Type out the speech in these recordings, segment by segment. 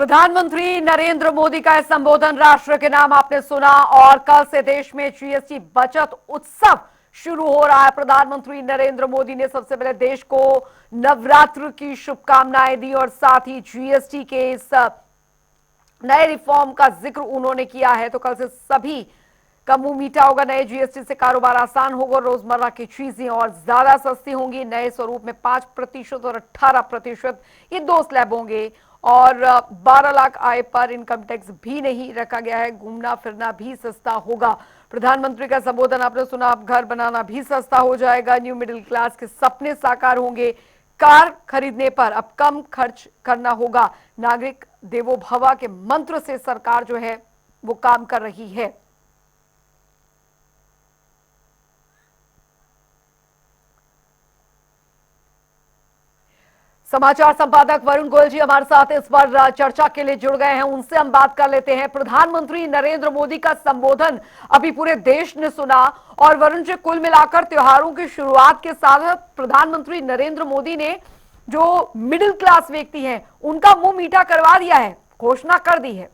प्रधानमंत्री नरेंद्र मोदी का संबोधन राष्ट्र के नाम आपने सुना और कल से देश में जीएसटी बचत उत्सव शुरू हो रहा है। प्रधानमंत्री नरेंद्र मोदी ने सबसे पहले देश को नवरात्र की शुभकामनाएं दी और साथ ही जीएसटी के इस नए रिफॉर्म का जिक्र उन्होंने किया है। तो कल से सभी का मुंह मीठा होगा। नए जीएसटी से कारोबार आसान होगा, रोजमर्रा की चीजें और ज्यादा सस्ती होंगी। नए स्वरूप में 5% और 18% ये दो स्लैब होंगे और 12 लाख आय पर इनकम टैक्स भी नहीं रखा गया है। घूमना फिरना भी सस्ता होगा। प्रधानमंत्री का संबोधन आपने सुना। अब घर बनाना भी सस्ता हो जाएगा। न्यू मिडिल क्लास के सपने साकार होंगे। कार खरीदने पर अब कम खर्च करना होगा। नागरिक देवो भव के मंत्र से सरकार जो है वो काम कर रही है। समाचार संपादक वरुण गोयल जी हमारे साथ इस पर चर्चा के लिए जुड़ गए हैं। उनसे हम बात कर लेते हैं। प्रधानमंत्री नरेंद्र मोदी का संबोधन अभी पूरे देश ने सुना और वरुण जी, कुल मिलाकर त्योहारों की शुरुआत के साथ प्रधानमंत्री नरेंद्र मोदी ने जो मिडिल क्लास व्यक्ति हैं उनका मुंह मीठा करवा दिया है, घोषणा कर दी है।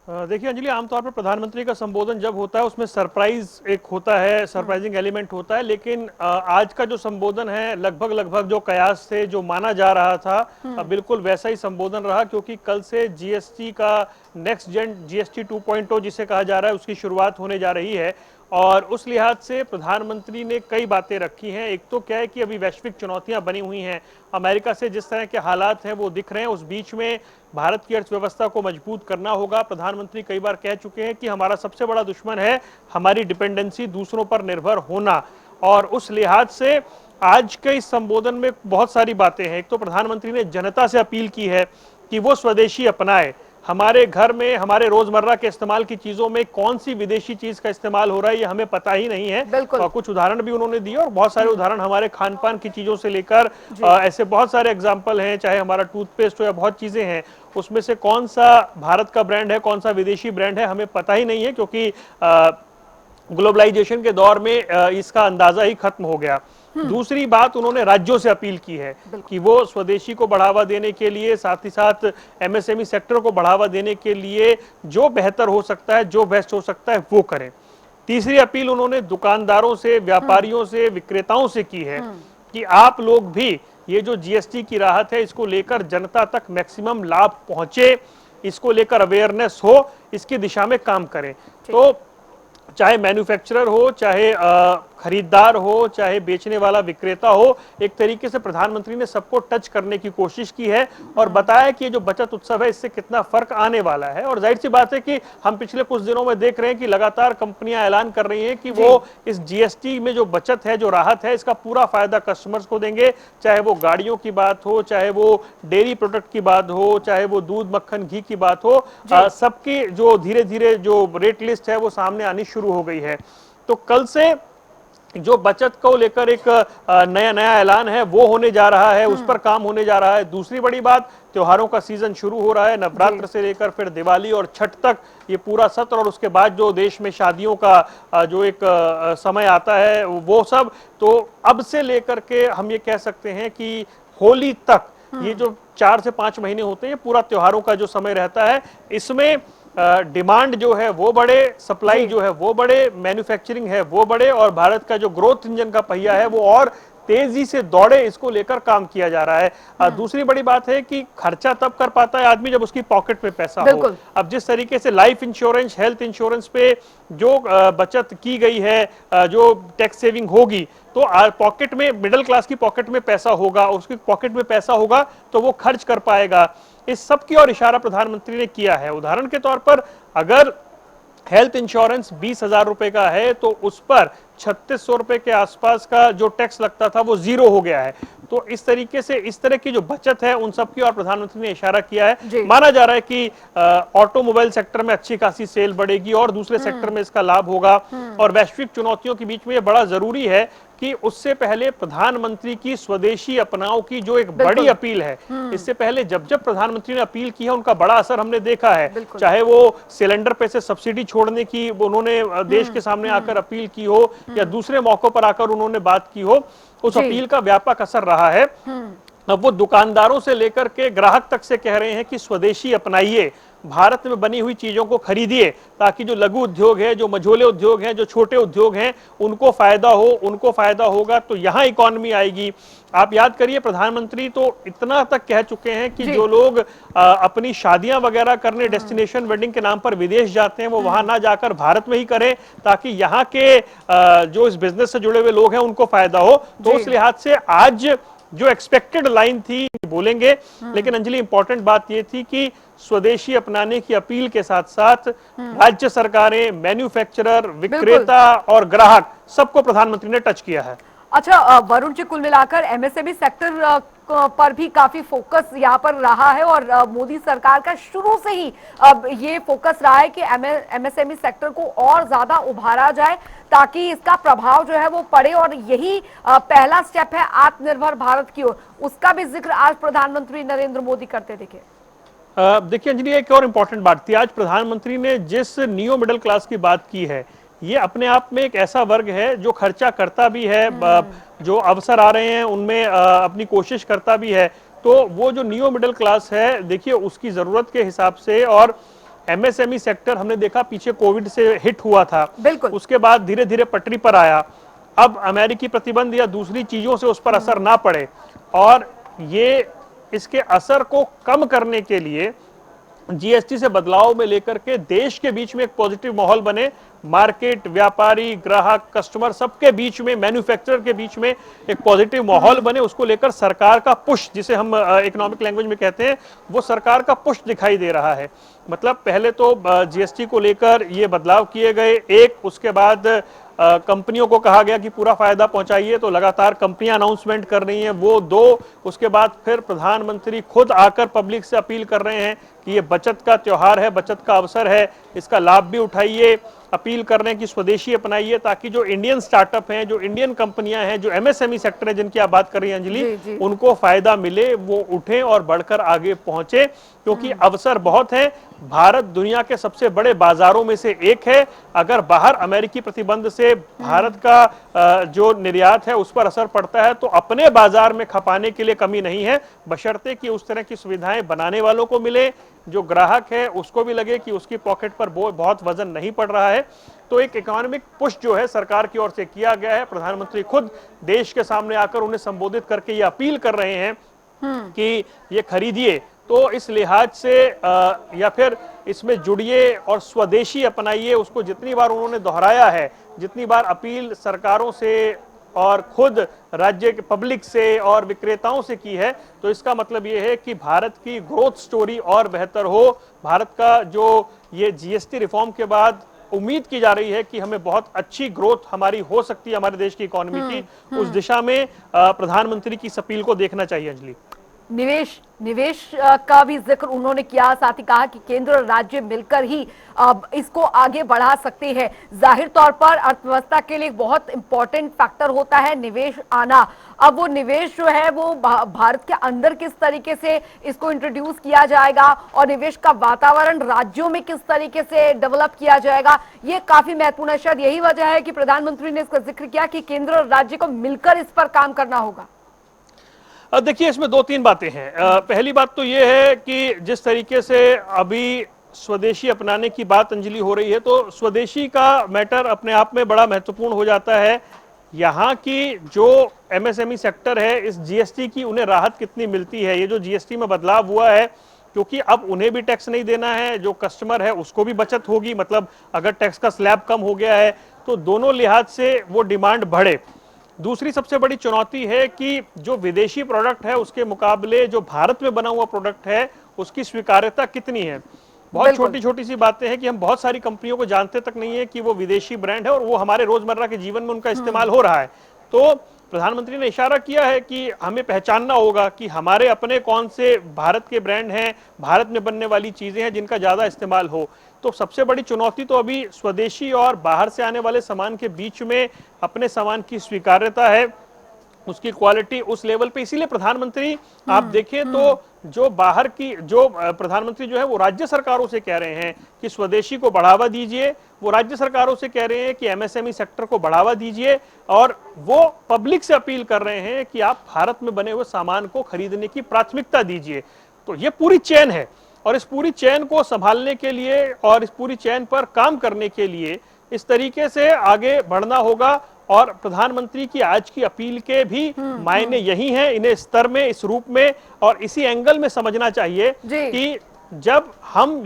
देखिए अंजलि, आमतौर पर प्रधानमंत्री का संबोधन जब होता है उसमें सरप्राइज एक होता है, सरप्राइजिंग एलिमेंट होता है। लेकिन आज का जो संबोधन है लगभग जो कयास से जो माना जा रहा था बिल्कुल वैसा ही संबोधन रहा, क्योंकि कल से जीएसटी का नेक्स्ट जेन जीएसटी 2.0 जिसे कहा जा रहा है उसकी शुरुआत होने जा रही है। और उस लिहाज से प्रधानमंत्री ने कई बातें रखी हैं। एक तो क्या है कि अभी वैश्विक चुनौतियां बनी हुई हैं, अमेरिका से जिस तरह के हालात हैं वो दिख रहे हैं, उस बीच में भारत की अर्थव्यवस्था को मजबूत करना होगा। प्रधानमंत्री कई बार कह चुके हैं कि हमारा सबसे बड़ा दुश्मन है हमारी डिपेंडेंसी, दूसरों पर निर्भर होना। और उस लिहाज से आज के इस संबोधन में बहुत सारी बातें हैं। एक तो प्रधानमंत्री ने जनता से अपील की है कि वो स्वदेशी अपनाए। हमारे घर में हमारे रोजमर्रा के इस्तेमाल की चीजों में कौन सी विदेशी चीज का इस्तेमाल हो रहा है ये हमें पता ही नहीं है। और कुछ उदाहरण भी उन्होंने दिए और बहुत सारे उदाहरण हमारे खान पान की चीजों से लेकर ऐसे बहुत सारे एग्जाम्पल हैं, चाहे हमारा टूथपेस्ट हो या बहुत चीजें हैं, उसमें से कौन सा भारत का ब्रांड है कौन सा विदेशी ब्रांड है हमें पता ही नहीं है, क्योंकि ग्लोबलाइजेशन के दौर में इसका अंदाजा ही खत्म हो गया। दूसरी बात, उन्होंने राज्यों से अपील की है कि वो स्वदेशी को बढ़ावा देने के लिए, साथ ही साथ एमएसएमई सेक्टर को बढ़ावा देने के लिए जो बेहतर हो सकता है, जो बेस्ट हो सकता है वो करें। तीसरी अपील उन्होंने दुकानदारों से, व्यापारियों से, विक्रेताओं से की है कि आप लोग भी ये जो जीएसटी की राहत है इसको लेकर जनता तक मैक्सिमम लाभ पहुंचे, इसको लेकर अवेयरनेस हो, इसकी दिशा में काम करें। तो चाहे मैन्युफैक्चरर हो, चाहे खरीदार हो, चाहे बेचने वाला विक्रेता हो, एक तरीके से प्रधानमंत्री ने सबको टच करने की कोशिश की है और बताया कि ये जो बचत उत्सव है इससे कितना फर्क आने वाला है। और जाहिर सी बात है कि हम पिछले कुछ दिनों में देख रहे हैं कि लगातार कंपनियां ऐलान कर रही हैं कि वो इस जीएसटी में जो बचत है, जो राहत है, इसका पूरा फायदा कस्टमर्स को देंगे। चाहे वो गाड़ियों की बात हो, चाहे वो डेयरी प्रोडक्ट की बात हो, चाहे वो दूध मक्खन घी की बात हो, सबकी जो धीरे धीरे जो रेट लिस्ट है वो सामने आनी शुरू हो गई है। तो कल से जो बचत को लेकर एक नया ऐलान है वो होने जा रहा है, उस पर काम होने जा रहा है। दूसरी बड़ी बात, त्योहारों का सीजन शुरू हो रहा है, नवरात्र से लेकर फिर दिवाली और छठ तक ये पूरा सत्र, और उसके बाद जो देश में शादियों का जो एक समय आता है वो सब। तो अब से लेकर के हम ये कह सकते हैं कि होली तक ये जो 4 से 5 महीने होते हैं, पूरा त्योहारों का जो समय रहता है, इसमें डिमांड जो है वो बढ़े, सप्लाई जो है वो बढ़े, मैन्युफैक्चरिंग है वो बढ़े और भारत का जो ग्रोथ इंजन का पहिया है वो और तेजी से दौड़े, इसको लेकर काम किया जा रहा है। दूसरी बड़ी बात है कि खर्चा तब कर पाता है आदमी जब उसकी पॉकेट में पैसा हो। अब जिस तरीके से लाइफ इंश्योरेंस, हेल्थ इंश्योरेंस पे जो बचत की गई है, जो टैक्स सेविंग होगी, तो पॉकेट में, मिडिल क्लास की पॉकेट में पैसा होगा, उसकी पॉकेट में पैसा होगा तो वो खर्च कर पाएगा। इस सब की ओर इशारा प्रधानमंत्री ने किया है। उदाहरण के तौर पर अगर हेल्थ इंश्योरेंस 20,000 रुपए का है तो उस पर 3600 रुपए के आसपास का जो टैक्स लगता था वो जीरो हो गया है। तो इस तरीके से इस तरह की जो बचत है उन सब की ओर प्रधानमंत्री ने इशारा किया है। माना जा रहा है कि ऑटोमोबाइल सेक्टर में अच्छी खासी सेल बढ़ेगी और दूसरे सेक्टर में इसका लाभ होगा। और वैश्विक चुनौतियों के बीच में ये बड़ा जरूरी है कि उससे पहले प्रधानमंत्री की स्वदेशी अपनाओ की जो एक बड़ी अपील है, इससे पहले जब जब प्रधानमंत्री ने अपील की है उनका बड़ा असर हमने देखा है। चाहे वो सिलेंडर पे से सब्सिडी छोड़ने की उन्होंने देश के सामने आकर अपील की हो या दूसरे मौकों पर आकर उन्होंने बात की हो, उस अपील का व्यापक असर रहा है। अब वो दुकानदारों से लेकर के ग्राहक तक से कह रहे हैं कि स्वदेशी अपनाइए, भारत में बनी हुई चीजों को खरीदिए, ताकि जो लघु उद्योग है, जो मझोले उद्योग हैं, जो छोटे उद्योग हैं, उनको फायदा हो, उनको फायदा होगा तो यहां इकॉनमी आएगी। आप याद करिए, प्रधानमंत्री तो इतना तक कह चुके हैं कि जो लोग अपनी शादियां वगैरह करने डेस्टिनेशन वेडिंग के नाम पर विदेश जाते हैं, वो वहां ना जाकर भारत में ही करें, ताकि यहाँ के जो इस बिजनेस से जुड़े हुए लोग हैं उनको फायदा हो। तो उस लिहाज से आज जो एक्सपेक्टेड लाइन थी बोलेंगे, लेकिन अंजलि इंपॉर्टेंट बात यह थी कि स्वदेशी अपनाने की अपील के साथ साथ राज्य सरकारें, मैन्युफैक्चरर, विक्रेता और ग्राहक सबको प्रधानमंत्री ने टच किया है। अच्छा वरुण जी, कुल मिलाकर एमएसएमई सेक्टर पर भी काफी फोकस यहाँ पर रहा है और मोदी सरकार का शुरू से ही अब ये फोकस रहा है कि एमएसएमई सेक्टर को और ज्यादा उभारा जाए ताकि इसका प्रभाव जो है वो पड़े, और यही पहला स्टेप है आत्मनिर्भर भारत की ओर। उसका भी जिक्र आज प्रधानमंत्री नरेंद्र मोदी करते दिखे। देखिए अंजलि, एक और इंपॉर्टेंट बात थी, आज प्रधानमंत्री ने जिस नियो मिडिल क्लास की बात की है, ये अपने आप में एक ऐसा वर्ग है जो खर्चा करता भी है, जो अवसर आ रहे हैं उनमें अपनी कोशिश करता भी है। तो वो जो नियो मिडिल क्लास है, देखिए उसकी जरूरत के हिसाब से, और एमएसएमई सेक्टर हमने देखा पीछे कोविड से हिट हुआ था, उसके बाद धीरे धीरे पटरी पर आया। अब अमेरिकी प्रतिबंध या दूसरी चीजों से उस पर असर ना पड़े, और ये इसके असर को कम करने के लिए जीएसटी से बदलाव में लेकर के देश के बीच में एक पॉजिटिव माहौल बने, मार्केट, व्यापारी, ग्राहक, कस्टमर सबके बीच में, मैन्युफैक्चरर के बीच में एक पॉजिटिव माहौल बने, उसको लेकर सरकार का पुश, जिसे हम इकोनॉमिक लैंग्वेज में कहते हैं, वो सरकार का पुश दिखाई दे रहा है। मतलब पहले तो जीएसटी को लेकर ये बदलाव किए गए, एक, उसके बाद कंपनियों को कहा गया कि पूरा फायदा पहुंचाइए, तो लगातार कंपनियां अनाउंसमेंट कर रही हैं, वो दो, उसके बाद फिर प्रधानमंत्री खुद आकर पब्लिक से अपील कर रहे हैं कि ये बचत का त्योहार है, बचत का अवसर है, इसका लाभ भी उठाइए, अपील कर रहे हैं कि स्वदेशी अपनाइए, ताकि जो इंडियन स्टार्टअप हैं, जो इंडियन कंपनियां हैं, जो एमएसएमई सेक्टर है जिनकी आप बात कर रही हैं अंजलि, उनको फायदा मिले, वो उठें और बढ़कर आगे पहुंचे, क्योंकि अवसर बहुत हैं। भारत दुनिया के सबसे बड़े बाजारों में से एक है। अगर बाहर अमेरिकी प्रतिबंध से भारत का जो निर्यात है उस पर असर पड़ता है, तो अपने बाजार में खपाने के लिए कमी नहीं है, बशर्ते कि उस तरह की सुविधाएं बनाने वालों को मिले, जो ग्राहक है उसको भी लगे कि उसकी पॉकेट पर बहुत वजन नहीं पड़ रहा है। तो एक इकोनॉमिक पुश जो है सरकार की ओर से किया गया है। प्रधानमंत्री खुद देश के सामने आकर उन्हें संबोधित करके ये अपील कर रहे हैं कि ये खरीदिए। तो इस लिहाज से या फिर इसमें जुड़िए और स्वदेशी अपनाइए, उसको जितनी बार उन्होंने दोहराया है, जितनी बार अपील सरकारों से और खुद राज्य के पब्लिक से और विक्रेताओं से की है, तो इसका मतलब ये है कि भारत की ग्रोथ स्टोरी और बेहतर हो। भारत का जो ये जीएसटी रिफॉर्म के बाद उम्मीद की जा रही है कि हमें बहुत अच्छी ग्रोथ हमारी हो सकती है, हमारे देश की इकोनॉमी की, उस दिशा में प्रधानमंत्री की इस अपील को देखना चाहिए अंजलि। निवेश का भी जिक्र उन्होंने किया, साथ ही कहा कि केंद्र और राज्य मिलकर ही इसको आगे बढ़ा सकते हैं। जाहिर तौर पर अर्थव्यवस्था के लिए बहुत इंपॉर्टेंट फैक्टर होता है निवेश आना। अब वो निवेश जो है वो भारत के अंदर किस तरीके से इसको इंट्रोड्यूस किया जाएगा और निवेश का वातावरण राज्यों में किस तरीके से डेवलप किया जाएगा, ये काफी महत्वपूर्ण है। शायद यही वजह है कि प्रधानमंत्री ने इसका जिक्र किया कि केंद्र और राज्य को मिलकर इस पर काम करना होगा। देखिए, इसमें दो तीन बातें हैं। पहली बात तो यह है कि जिस तरीके से अभी स्वदेशी अपनाने की बात अंजलि हो रही है, तो स्वदेशी का मैटर अपने आप में बड़ा महत्वपूर्ण हो जाता है। यहाँ की जो एमएसएमई सेक्टर है, इस जीएसटी की उन्हें राहत कितनी मिलती है। ये जो जीएसटी में बदलाव हुआ है, क्योंकि अब उन्हें भी टैक्स नहीं देना है, जो कस्टमर है उसको भी बचत होगी, मतलब अगर टैक्स का स्लैब कम हो गया है तो दोनों लिहाज से वो डिमांड बढ़े। दूसरी सबसे बड़ी चुनौती है कि जो विदेशी प्रोडक्ट है उसके मुकाबले जो भारत में बना हुआ प्रोडक्ट है उसकी स्वीकार्यता कितनी है। बहुत छोटी छोटी सी बातें हैं कि हम बहुत सारी कंपनियों को जानते तक नहीं है कि वो विदेशी ब्रांड है और वो हमारे रोजमर्रा के जीवन में उनका इस्तेमाल हो रहा है। तो प्रधानमंत्री ने इशारा किया है कि हमें पहचानना होगा कि हमारे अपने कौन से भारत के ब्रांड हैं, भारत में बनने वाली चीजें हैं जिनका ज्यादा इस्तेमाल हो। तो सबसे बड़ी चुनौती तो अभी स्वदेशी और बाहर से आने वाले सामान के बीच में अपने सामान की स्वीकार्यता है। उसकी क्वालिटी उस लेवल पे, इसीलिए प्रधानमंत्री आप देखें तो जो बाहर की जो प्रधानमंत्री जो है वो राज्य सरकारों से कह रहे हैं कि स्वदेशी को बढ़ावा दीजिए, वो राज्य सरकारों से कह रहे हैं कि एमएसएमई सेक्टर को बढ़ावा दीजिए, और वो पब्लिक से अपील कर रहे हैं कि आप भारत में बने हुए सामान को खरीदने की प्राथमिकता दीजिए। तो ये पूरी चेन है, और इस पूरी चेन को संभालने के लिए और इस पूरी चेन पर काम करने के लिए इस तरीके से आगे बढ़ना होगा। और प्रधानमंत्री की आज की अपील के भी मायने यही हैं, इन्हें स्तर में, इस रूप में और इसी एंगल में समझना चाहिए कि जब हम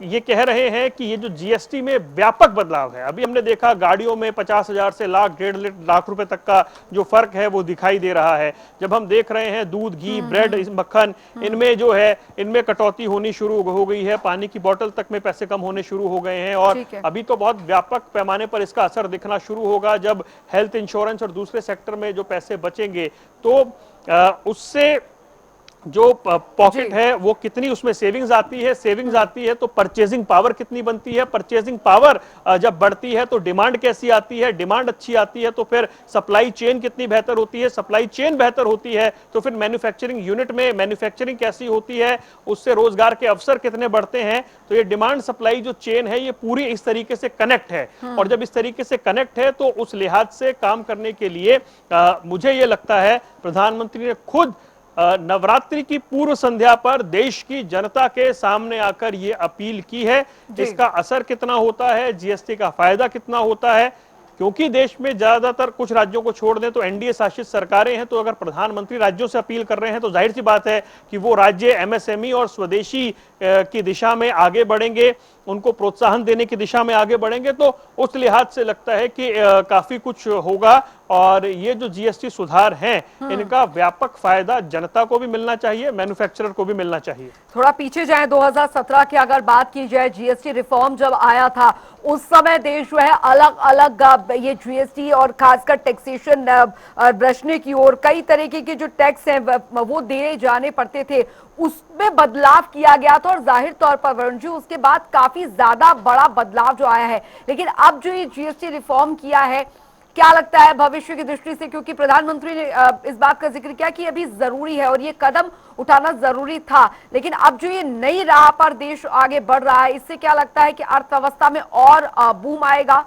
ये कह रहे हैं कि ये जो जीएसटी में व्यापक बदलाव है, अभी हमने देखा गाड़ियों में 50,000 से लाख, 1.5 लाख रुपए तक का जो फर्क है वो दिखाई दे रहा है। जब हम देख रहे हैं दूध, घी, ब्रेड, मक्खन, इनमें जो है इनमें कटौती होनी शुरू हो गई है, पानी की बोतल तक में पैसे कम होने शुरू हो गए हैं, और अभी तो बहुत व्यापक पैमाने पर इसका असर दिखना शुरू होगा जब हेल्थ इंश्योरेंस और दूसरे सेक्टर में जो पैसे बचेंगे तो उससे जो पॉकेट है वो कितनी उसमें सेविंग्स आती है, सेविंग्स आती है तो परचेजिंग पावर कितनी बनती है, परचेजिंग पावर जब बढ़ती है तो डिमांड कैसी आती है, डिमांड अच्छी आती है तो फिर सप्लाई चेन कितनी बेहतर होती है, सप्लाई चेन बेहतर होती है तो फिर मैन्युफैक्चरिंग यूनिट में मैन्युफैक्चरिंग कैसी होती है, उससे रोजगार के अवसर कितने बढ़ते हैं। तो ये डिमांड सप्लाई जो चेन है ये पूरी इस तरीके से कनेक्ट है, और जब इस तरीके से कनेक्ट है तो उस लिहाज से काम करने के लिए मुझे ये लगता है प्रधानमंत्री ने खुद नवरात्रि की पूर्व संध्या पर देश की जनता के सामने आकर ये अपील की है। इसका असर कितना होता है, जीएसटी का फायदा कितना होता है, क्योंकि देश में ज्यादातर कुछ राज्यों को छोड़ दें तो एनडीए शासित सरकारें हैं, तो अगर प्रधानमंत्री राज्यों से अपील कर रहे हैं तो जाहिर सी बात है कि वो राज्य एमएसएमई और स्वदेशी की दिशा में आगे बढ़ेंगे, उनको प्रोत्साहन देने की दिशा में आगे बढ़ेंगे। तो उस लिहाज से लगता है कि काफी कुछ होगा, और ये जो जीएसटी सुधार हैं इनका व्यापक फायदा जनता को भी मिलना चाहिए, मैन्युफैक्चरर को भी मिलना चाहिए। थोड़ा पीछे जाएं, 2017 की अगर बात की जाए, जीएसटी रिफॉर्म जब आया था उस समय देश जो है अलग अलग ये जीएसटी और खासकर टैक्सेशन बचने की ओर कई तरीके के जो टैक्स हैं वो दिए जाने पड़ते थे, उसमें बदलाव किया गया था, और जाहिर तौर पर वरुण जी उसके बाद काफी ज्यादा बड़ा बदलाव जो आया है। लेकिन अब जो ये जीएसटी रिफॉर्म किया है, क्या लगता है भविष्य की दृष्टि से, क्योंकि प्रधानमंत्री ने इस बात का जिक्र किया कि अभी जरूरी है और ये कदम उठाना जरूरी था, लेकिन अब जो ये नई राह पर देश आगे बढ़ रहा है, इससे क्या लगता है कि अर्थव्यवस्था में और बूम आएगा?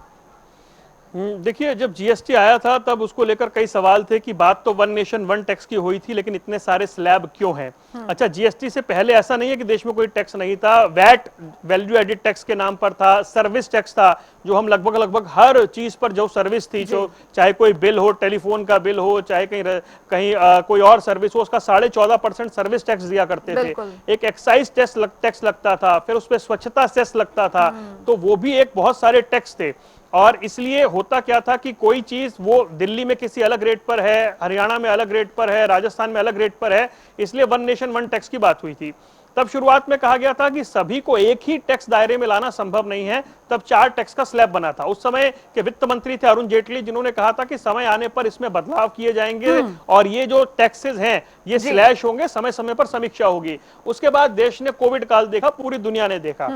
देखिए, जब जीएसटी आया था तब उसको लेकर कई सवाल थे कि बात तो वन नेशन वन टैक्स की हुई थी, लेकिन इतने सारे स्लैब क्यों हैं? अच्छा, जीएसटी से पहले ऐसा नहीं है कि देश में कोई टैक्स नहीं था। वैट वैल्यू एडिड टैक्स के नाम पर था, सर्विस टैक्स था, जो हम लगभग हर चीज पर जो सर्विस थी, जो चाहे कोई बिल हो, टेलीफोन का बिल हो, चाहे कहीं कोई और सर्विस हो, उसका 14.5% सर्विस टैक्स दिया करते थे। एक एक्साइज टैक्स लगता था, फिर उस पर स्वच्छता सेस लगता था, तो वो भी एक बहुत सारे टैक्स थे। और इसलिए होता क्या था कि कोई चीज वो दिल्ली में किसी अलग रेट पर है, हरियाणा में अलग रेट पर है, राजस्थान में अलग रेट पर है, इसलिए वन नेशन वन टैक्स की बात हुई थी। तब शुरुआत में कहा गया था कि सभी को एक ही टैक्स दायरे में लाना संभव नहीं है, तब 4 टैक्स का स्लैब बना था। उस समय के वित्त मंत्री थे अरुण जेटली, जिन्होंने कहा था कि समय आने पर इसमें बदलाव किए जाएंगे और ये जो टैक्सेस हैं ये स्लैश होंगे, समय समय पर समीक्षा होगी। उसके बाद देश ने कोविड काल देखा, पूरी दुनिया ने देखा,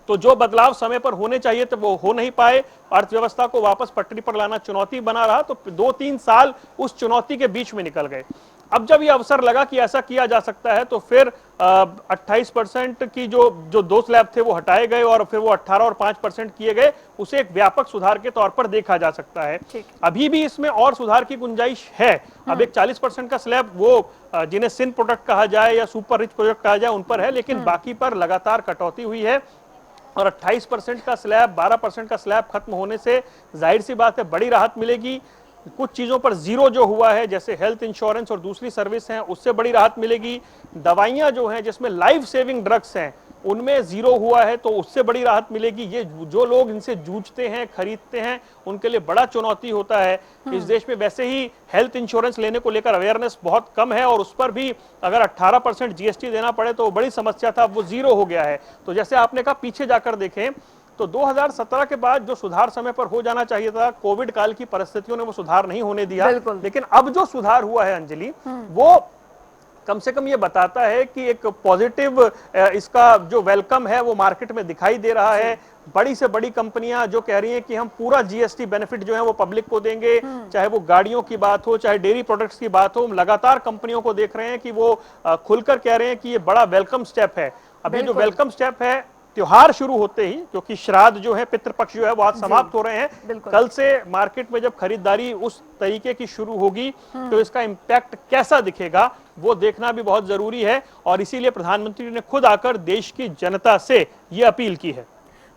तो जो बदलाव समय पर होने चाहिए थे वो हो नहीं पाए, अर्थव्यवस्था को वापस पटरी पर लाना चुनौती बना रहा, तो 2-3 साल उस चुनौती के बीच में निकल गए। अब जब ये अवसर लगा कि ऐसा किया जा सकता है तो फिर 28% की जो 2 स्लैब थे वो हटाए गए और फिर वो 18 और 5% किए गए। उसे एक व्यापक सुधार के तौर पर देखा जा सकता है। अभी भी इसमें और सुधार की गुंजाइश है। अब एक 40% का स्लैब वो जिन्हें सिन प्रोडक्ट कहा जाए या सुपर रिच प्रोडक्ट कहा जाए उन पर है, लेकिन बाकी पर लगातार कटौती हुई है, और 28% का स्लैब, 12% का स्लैब खत्म होने से जाहिर सी बात है बड़ी राहत मिलेगी। कुछ चीजों पर जीरो जो हुआ है, जैसे हेल्थ इंश्योरेंस और दूसरी सर्विस हैं, उससे बड़ी राहत मिलेगी। दवाइयां जो हैं जिसमें लाइफ सेविंग ड्रग्स हैं उनमें जीरो हुआ है, तो उससे बड़ी राहत मिलेगी। ये जो लोग इनसे जूझते हैं, खरीदते हैं, उनके लिए बड़ा चुनौती होता है। इस देश में वैसे ही हेल्थ इंश्योरेंस लेने को लेकर अवेयरनेस बहुत कम है, और उस पर भी अगर 18% जीएसटी देना पड़े तो बड़ी समस्या था, वो जीरो हो गया है। तो जैसे आपने कहा पीछे जाकर देखें तो 2017 के बाद जो सुधार समय पर हो जाना चाहिए था, कोविड काल की परिस्थितियों ने वो सुधार नहीं होने दिया। लेकिन अब जो सुधार हुआ है अंजलि, वो कम से कम ये बताता है कि एक पॉजिटिव इसका जो वेलकम है वो मार्केट में दिखाई दे रहा है। बड़ी से बड़ी कंपनियां जो कह रही हैं कि हम पूरा जीएसटी बेनिफिट जो है वो पब्लिक को देंगे, चाहे वो गाड़ियों की बात हो, चाहे डेयरी प्रोडक्ट्स की बात हो, हम लगातार कंपनियों को देख रहे हैं कि वो खुलकर कह रहे हैं कि ये बड़ा वेलकम स्टेप है। अभी जो बिल्कुल। वेलकम स्टेप है, त्योहार शुरू होते ही, क्योंकि श्राद्ध जो है, पितृपक्ष जो है वो आज समाप्त हो रहे हैं, बिल्कुल। कल से मार्केट में जब खरीदारी उस तरीके की शुरू होगी तो इसका इंपैक्ट कैसा दिखेगा वो देखना भी बहुत जरूरी है। और इसीलिए प्रधानमंत्री ने खुद आकर देश की जनता से ये अपील की है।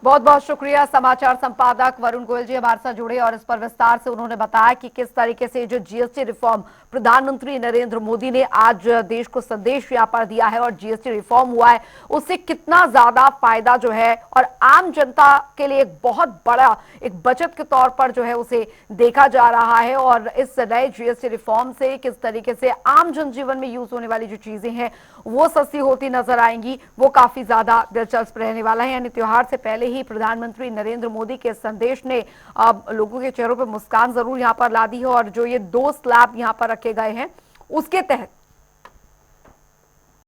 बहुत बहुत शुक्रिया समाचार संपादक वरुण गोयल जी हमारे साथ जुड़े और इस पर विस्तार से उन्होंने बताया कि किस तरीके से जो जीएसटी रिफॉर्म प्रधानमंत्री नरेंद्र मोदी ने आज देश को संदेश यहाँ पर दिया है और जीएसटी रिफॉर्म हुआ है उससे कितना ज्यादा फायदा जो है और आम जनता के लिए एक बहुत बड़ा एक बचत के तौर पर जो है उसे देखा जा रहा है। और इस नए जीएसटी रिफॉर्म से किस तरीके से आम जनजीवन में यूज होने वाली जो चीजें हैं वो सस्ती होती नजर आएंगी, वो काफी ज्यादा दिलचस्प रहने वाला है। यानी त्योहार से पहले ही प्रधानमंत्री नरेंद्र मोदी के संदेश ने लोगों के चेहरों पर मुस्कान जरूर यहां पर ला दी है और जो ये 2 स्लैब यहां पर रखे गए हैं उसके तहत